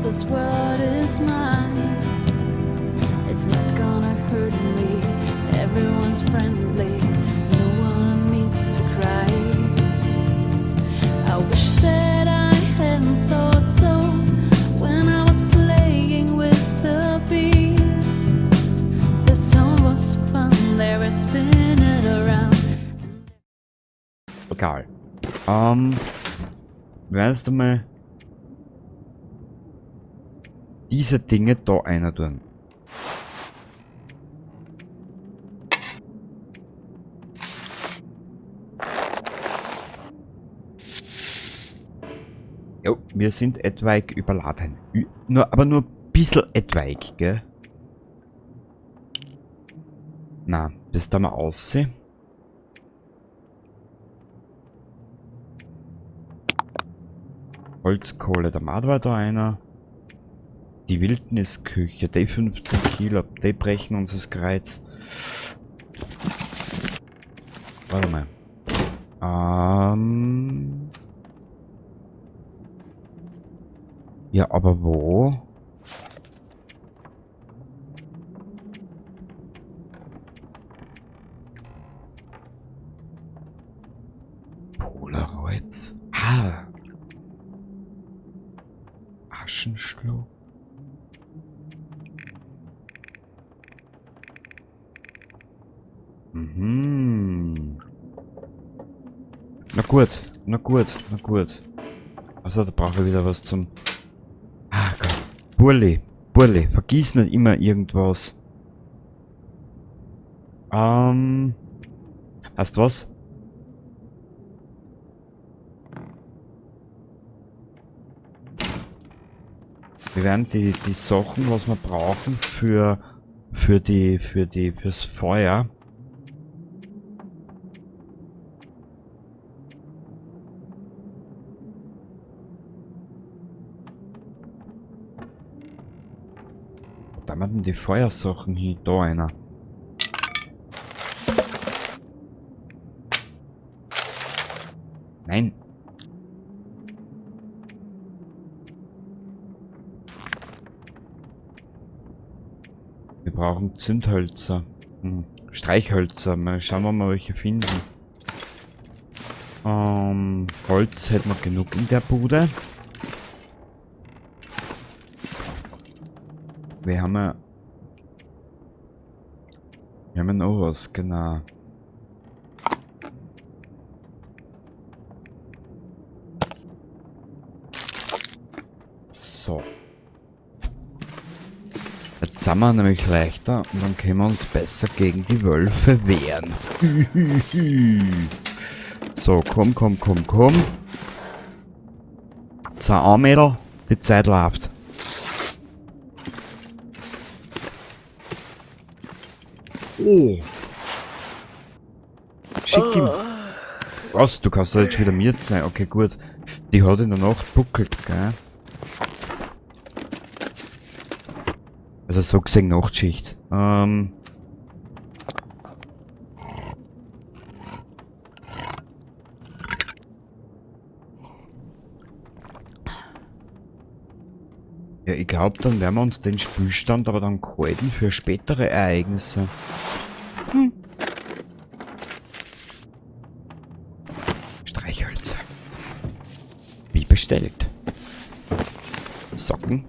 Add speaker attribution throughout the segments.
Speaker 1: This world is mine. It's not gonna hurt me. Everyone's friendly. No one needs to cry. I wish that I hadn't thought so when I was playing with the bees. The song was fun. They were spinning around.
Speaker 2: Egal. Weißt du mal, diese Dinge da einer tun. Jo, wir sind etwaig überladen. Aber nur ein bisschen etwaig, gell? Na, bis da mal aussehen. Holzkohle, der Mad war da einer. Die Wildnisküche, die 15 Kilo, die brechen uns das Kreuz. Warte mal. Ja, aber wo? Polaroids. Ah. Aschenschluck. Mhm. Na gut, na gut, na gut. Also da brauche ich wieder was zum... Ah Gott. Burli, Burli, vergiss nicht immer irgendwas. Hast du was? Wir werden die Sachen, was wir brauchen fürs Feuer. Da haben wir denn die Feuersachen hier, da einer. Nein. Wir brauchen Zündhölzer. Streichhölzer. Mal schauen wir mal, welche finden. Holz hätten wir genug in der Bude. Wir haben ja noch was, genau. So. Jetzt sind wir nämlich leichter und dann können wir uns besser gegen die Wölfe wehren. So, komm. So, ein Mädel, die Zeit läuft. Oh. Schick ihm. Was? Du kannst doch jetzt wieder mir sein. Okay, gut. Die hat in der Nacht buckelt, gell? Also so gesehen Nachtschicht. Ja, ich glaube, dann werden wir uns den Spielstand aber dann halten für spätere Ereignisse. Streichhölzer. Wie bestellt. Socken.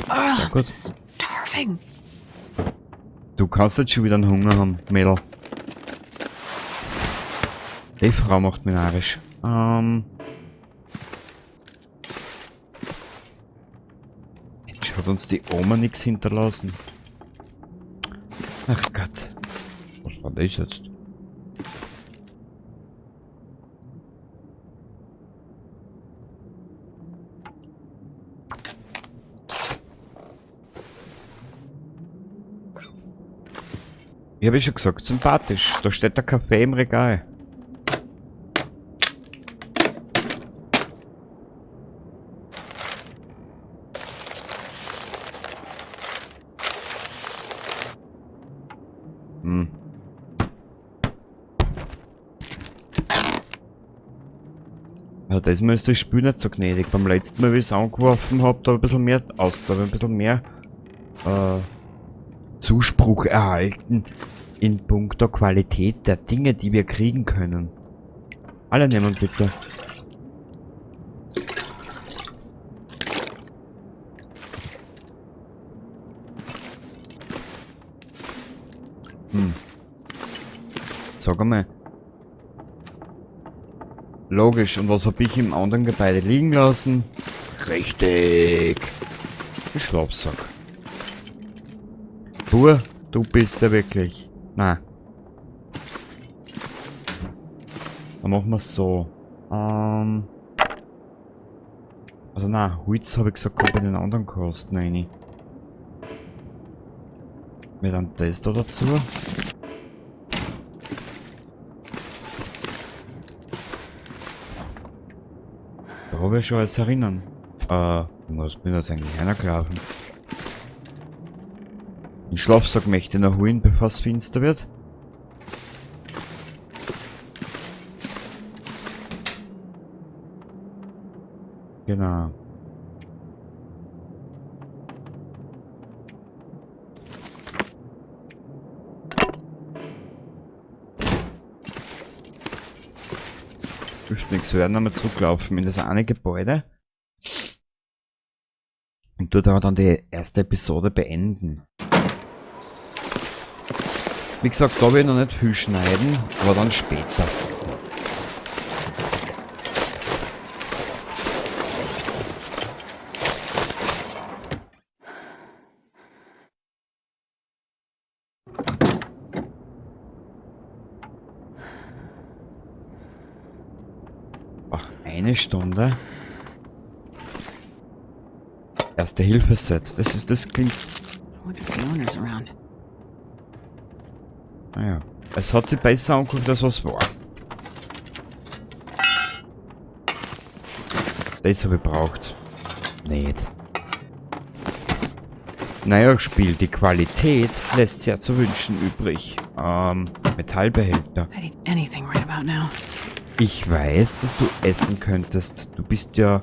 Speaker 2: Sehr gut.
Speaker 1: Starving.
Speaker 2: Du kannst jetzt schon wieder einen Hunger haben, Mädel. Die Frau macht mich narrisch. Mensch, hat uns die Oma nichts hinterlassen. Ach Gott. Was war das jetzt? Ich habe schon gesagt, sympathisch. Da steht der Kaffee im Regal. Ja, diesmal ist das Spiel nicht so gnädig. Beim letzten Mal, wie ich es angeworfen habe, da habe ich ein bisschen mehr da habe ich ein bisschen mehr Zuspruch erhalten in puncto Qualität der Dinge, die wir kriegen können. Alle nehmen bitte. Sag einmal. Logisch, und was hab ich im anderen Gebäude liegen lassen? Richtig. Ein Schlafsack. Pur, du bist ja wirklich. Na. Dann machen wir es so. Also na, Holz habe ich gesagt, kommt bei den anderen Kosten rein. Wir dann das da dazu. Da habe ich schon alles erinnern. Was bin jetzt eigentlich reingelaufen? Den Schlafsack möchte ich noch holen, bevor es finster wird. Genau. Dürfte nichts werden, einmal zurücklaufen in das eine Gebäude. Und dort aber dann die erste Episode beenden. Wie gesagt, da will ich noch nicht viel schneiden, aber dann später. Ach, eine Stunde. Erste Hilfeset. Das klingt. Naja. Es hat sich besser angeguckt, als was war. Das habe ich braucht. Nicht. Naja, Spiel, die Qualität lässt sehr zu wünschen übrig. Metallbehälter.
Speaker 3: I'd eat anything right about now.
Speaker 2: Ich weiß, dass du essen könntest. Du bist ja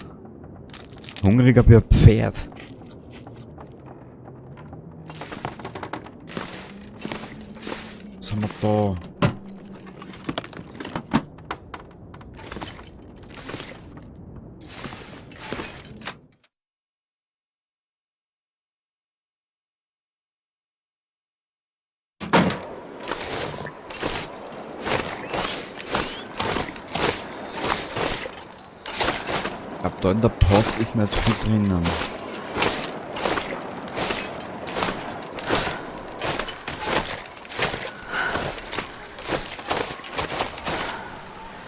Speaker 2: hungriger wie ein Pferd. Was haben wir da? Ich glaube, da in der Post ist nicht viel drinnen.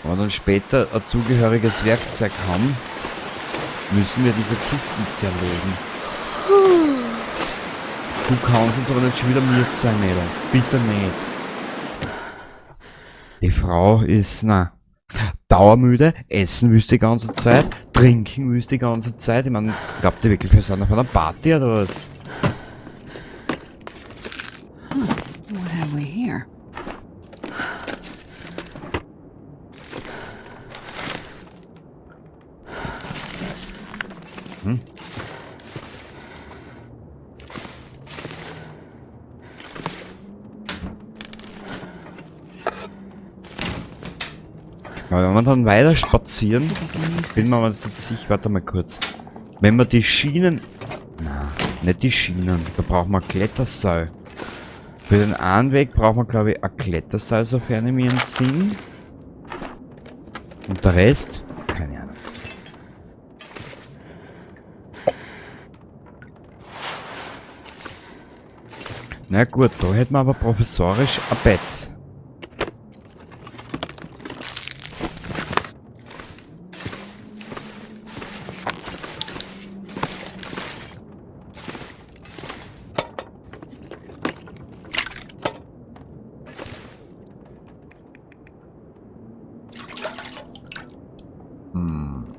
Speaker 2: Wenn wir dann später ein zugehöriges Werkzeug haben, müssen wir diese Kisten zerlegen. Du kannst jetzt aber nicht schon wieder miert sein, Mädel. Bitte nicht. Die Frau ist, na, dauermüde, essen willst die ganze Zeit, trinken willst die ganze Zeit. Ich meine, glaubt ihr wirklich, wir sind auf einer Party oder was?
Speaker 3: What have we here?
Speaker 2: Aber wenn wir dann weiter spazieren, bin mir jetzt sicher, warte mal kurz. Wenn wir die Schienen, na, nicht die Schienen, da brauchen wir Kletterseil. Für den einen Weg brauchen wir, glaube ich, ein Kletterseil, sofern ich mich entsinne. Und der Rest, keine Ahnung. Na gut, da hätten wir aber provisorisch ein Bett.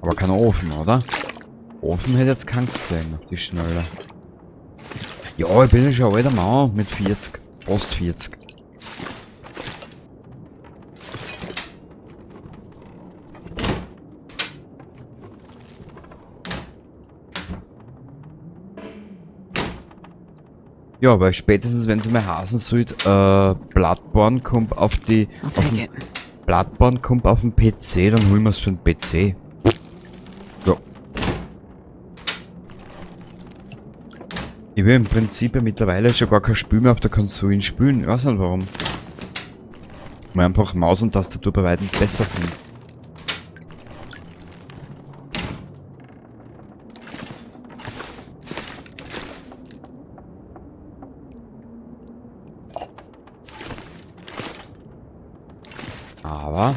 Speaker 2: Aber kein Ofen, oder? Ofen hätte jetzt keinen gesehen auf die Schnelle. Ja, ich bin ja schon ein alter Mann mit 40. Fast 40. Ja, aber spätestens wenn sie mal hasen sollt, Bloodborne kommt auf die...
Speaker 3: I'll take it.
Speaker 2: Bloodborne kommt auf den PC, dann holen wir es für den PC. Ja. Ich will im Prinzip ja mittlerweile schon gar kein Spiel mehr auf der Konsole spielen. Ich weiß nicht warum. Weil einfach Maus und Tastatur bei weitem besser finde. Aber...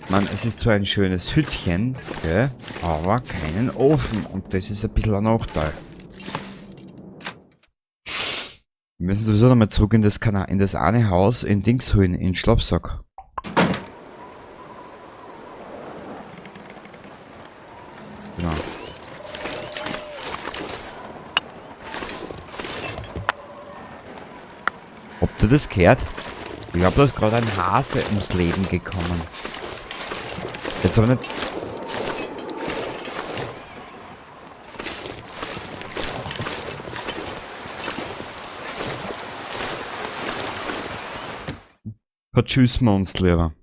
Speaker 2: Man, es ist zwar ein schönes Hütchen, gell, aber keinen Ofen. Und das ist ein bisschen ein Nachteil. Wir müssen sowieso nochmal zurück in das eine Haus in Dings holen, in Schlafsack. Genau. Ob du das gehört? Ich glaube, da ist gerade ein Hase ums Leben gekommen. Jetzt aber nicht... Verschüssen wir uns lieber.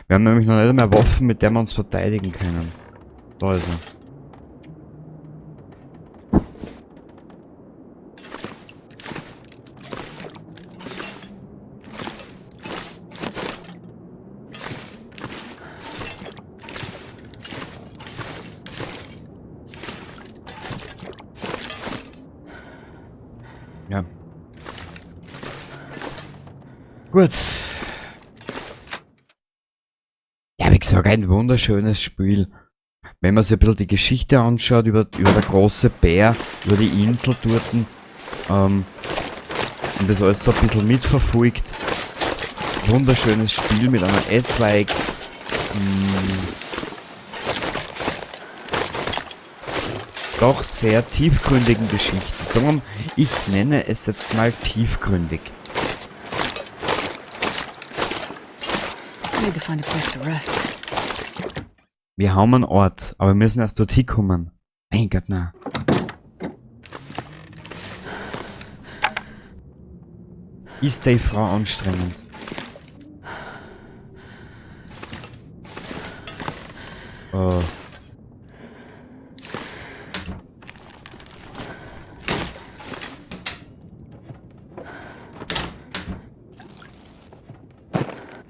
Speaker 2: Wir haben nämlich noch nicht mehr Waffen, mit der wir uns verteidigen können. Da ist er. Ja. Gut. Ja, wie gesagt, ein wunderschönes Spiel. Wenn man sich ein bisschen die Geschichte anschaut, über der große Bär, über die Insel dort, und das alles so ein bisschen mitverfolgt. Wunderschönes Spiel mit einer etwaig doch sehr tiefgründigen Geschichte. Sagen wir mal, ich nenne es jetzt mal tiefgründig.
Speaker 3: I need to find a place to rest.
Speaker 2: Wir haben einen Ort, aber wir müssen erst dorthin kommen. Mein Gott, na. Ist die Frau anstrengend? Oh.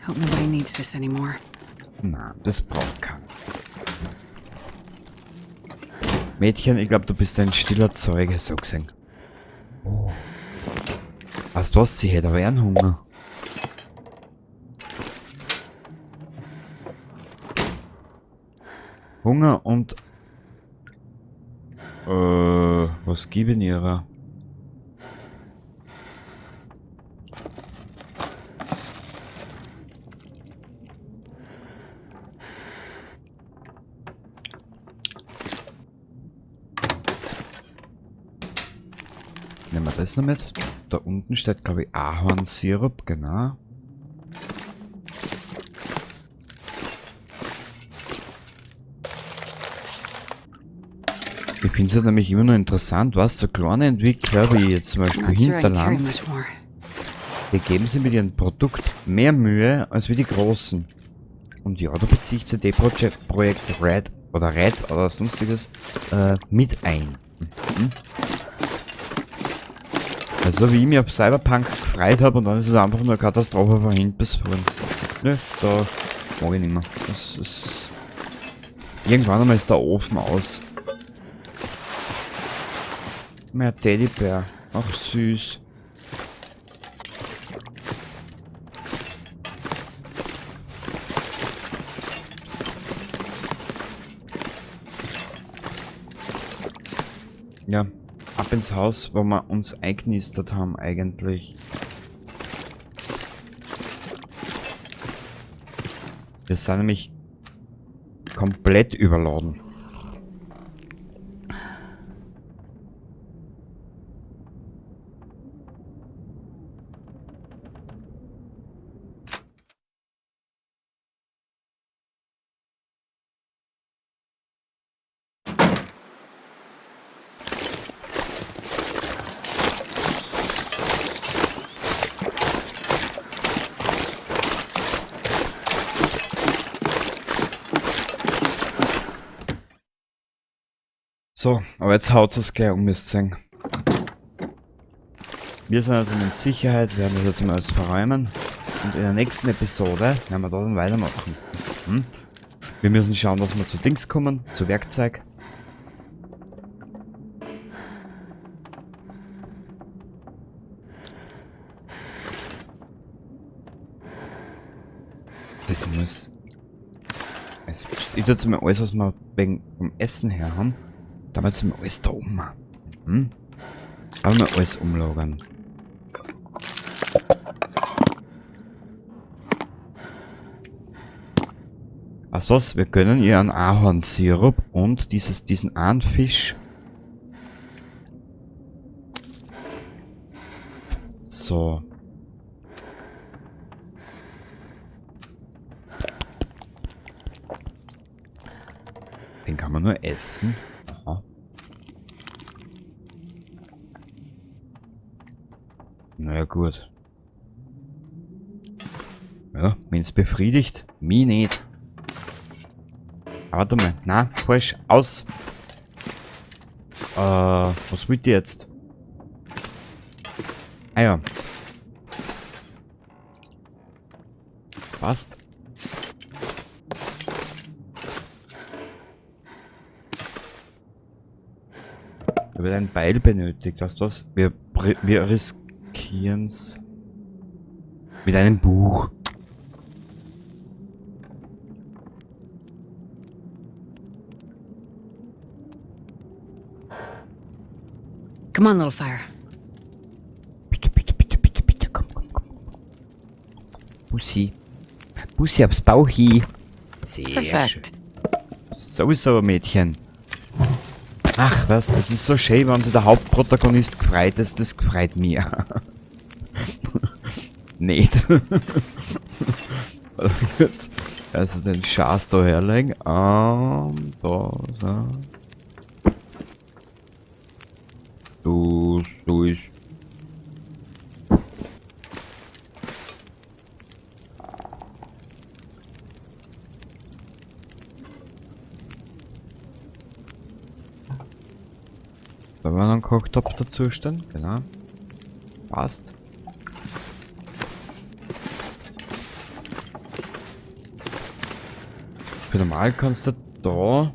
Speaker 3: Hope nobody needs this anymore.
Speaker 2: Na, das braucht keiner. Mädchen, ich glaube, du bist ein stiller Zeuge, so gesehen. Oh. Weißt du was, sie hätte aber einen Hunger. Hunger und... was geben ihrer? Nehmen wir das noch mit. Da unten steht, glaube ich, Ahornsirup, genau. Ich finde es nämlich immer noch interessant, was so kleine Entwickler wie jetzt zum Beispiel
Speaker 3: Not sure I can carry
Speaker 2: Hinterland,
Speaker 3: much more.
Speaker 2: die geben sich mit ihrem Produkt mehr Mühe als wie die Großen. Und ja, da bezieht sich Projekt Red oder sonstiges mit ein. Mhm. Also wie ich mich auf Cyberpunk gefreut habe und dann ist es einfach nur eine Katastrophe von hinten bis vorn. Ne, da mag ich nicht mehr. Das ist... Irgendwann einmal ist der Ofen aus. Mehr Teddybär. Ach süß. Ja, ab ins Haus, wo wir uns eingenistet haben eigentlich. Wir sind nämlich komplett überladen. So, aber jetzt haut es gleich um, müsst ihr sehen. Wir sind also in Sicherheit, werden das jetzt mal alles verräumen. Und in der nächsten Episode werden wir da dann weitermachen. Wir müssen schauen, dass wir zu Dings kommen, zu Werkzeug. Das muss... Ich tue jetzt mal alles, was wir wegen vom Essen her haben. Damit sind wir alles da oben. Aber wir alles umlagern. Weißt du was? Wir gönnen ihr einen Ahornsirup und diesen einen Fisch. So. Den kann man nur essen. Aha. Naja, gut. Ja, wenn's befriedigt, mich nicht. Aber warte mal. Na, falsch. Aus. Was wollt ihr jetzt? Ah ja. Passt. Da wird ein Beil benötigt. Weißt du was? Wir riskieren's. Mit einem Buch.
Speaker 3: Come on, little fire.
Speaker 2: Bitte, bitte, bitte, bitte, bitte, komm. Bussi. Bussi aufs Bauchi. Sehr schön.
Speaker 3: Perfect.
Speaker 2: Sowieso, Mädchen. Ach, was, das ist so schön, wenn sich der Hauptprotagonist gefreut ist, das gefreut mir. Nicht. Also den Schaß da herlegen. Da, so. Du ist. Da war noch ein Kochtopf dazu stehen, genau. Passt. Für normal kannst du da.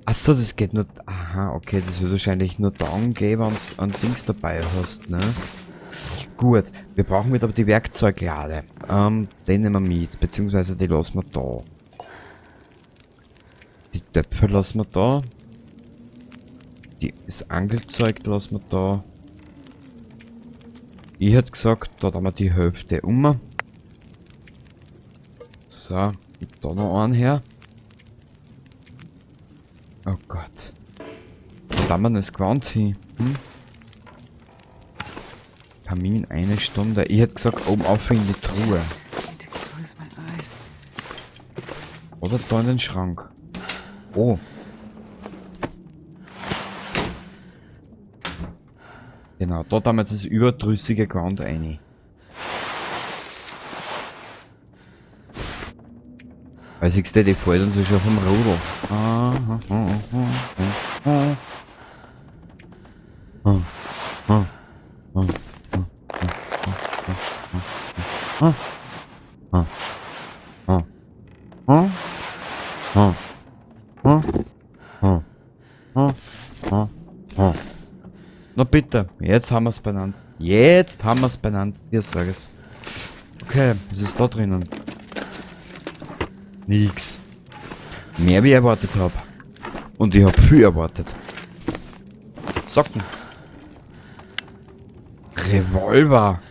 Speaker 2: Achso, das geht nur. Aha, okay, das wird wahrscheinlich nur dann gehen, wenn du ein Dings dabei hast, ne? Gut, wir brauchen wieder die Werkzeuglade. Den nehmen wir mit, beziehungsweise die lassen wir da. Die Töpfe lassen wir da. Das Angelzeug lassen wir da. Ich hätte gesagt, da haben wir die Hälfte um. So, da noch einen her. Oh Gott. Da haben wir das Gewand hin. Kamin eine Stunde. Ich hätte gesagt, oben auf in die Truhe.
Speaker 3: Need to close my eyes.
Speaker 2: Oder da in den Schrank. Oh. Genau, dort haben wir jetzt das überdrüssige Gewand rein. Weil siehst du, die fällt uns schon vom Rudel. Na bitte, jetzt haben wir es benannt. Jetzt haben wir es benannt. Ihr sag es. Okay, was ist da drinnen? Nix. Mehr wie ich erwartet habe. Und ich habe viel erwartet. Socken. Revolver.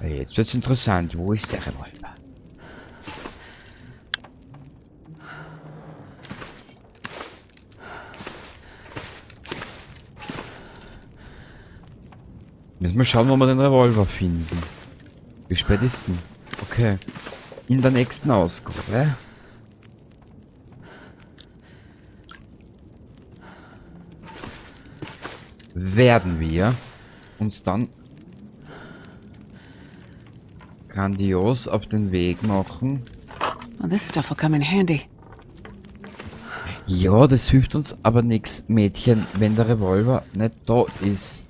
Speaker 2: Jetzt wird's interessant. Wo ist der Revolver? Müssen wir schauen, wo wir den Revolver finden. Wie spät ist denn? Okay. In der nächsten Ausgabe werden wir uns dann grandios auf den Weg machen.
Speaker 3: Well, this stuff will come in handy.
Speaker 2: Ja, das hilft uns aber nichts, Mädchen, wenn der Revolver nicht da ist.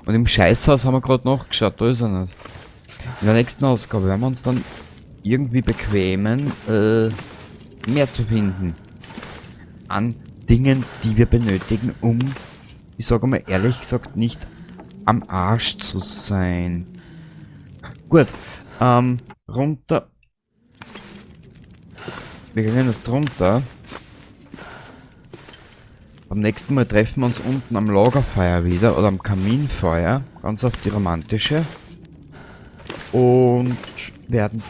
Speaker 2: Und im Scheißhaus haben wir gerade nachgeschaut, da ist er nicht. In der nächsten Ausgabe werden wir uns dann irgendwie bequemen, mehr zu finden. An Dingen, die wir benötigen, um, ich sage mal ehrlich gesagt, nicht am Arsch zu sein. Gut, runter. Wir gehen jetzt runter. Beim nächsten Mal treffen wir uns unten am Lagerfeuer wieder oder am Kaminfeuer, ganz auf die romantische. Und werden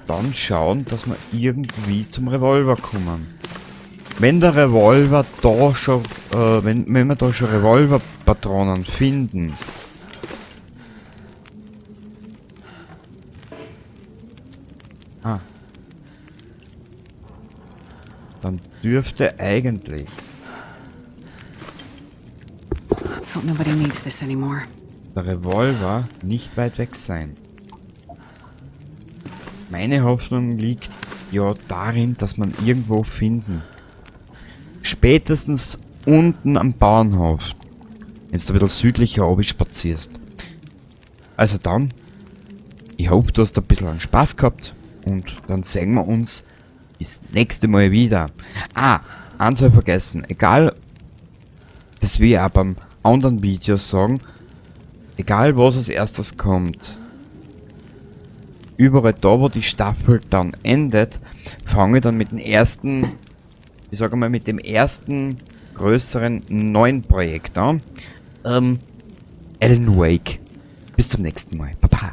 Speaker 2: dann schauen, dass wir irgendwie zum Revolver kommen. Wenn der Revolver da schon, wenn wir da schon Revolverpatronen finden, dann dürfte eigentlich
Speaker 3: Hope nobody needs this anymore.
Speaker 2: der Revolver nicht weit weg sein. Meine Hoffnung liegt ja darin, dass man irgendwo finden. Spätestens unten am Bauernhof. Wenn du ein bisschen südlicher oben spazierst. Also dann, ich hoffe, du hast ein bisschen an Spaß gehabt. Und dann sehen wir uns das nächste Mal wieder. Eins habe ich vergessen. Egal, das will ich auch beim anderen Video sagen. Egal was als erstes kommt. Überall da, wo die Staffel dann endet, fange ich dann mit dem ersten, ich sage mal, mit dem ersten größeren neuen Projekt an. Alan Wake. Bis zum nächsten Mal. Baba.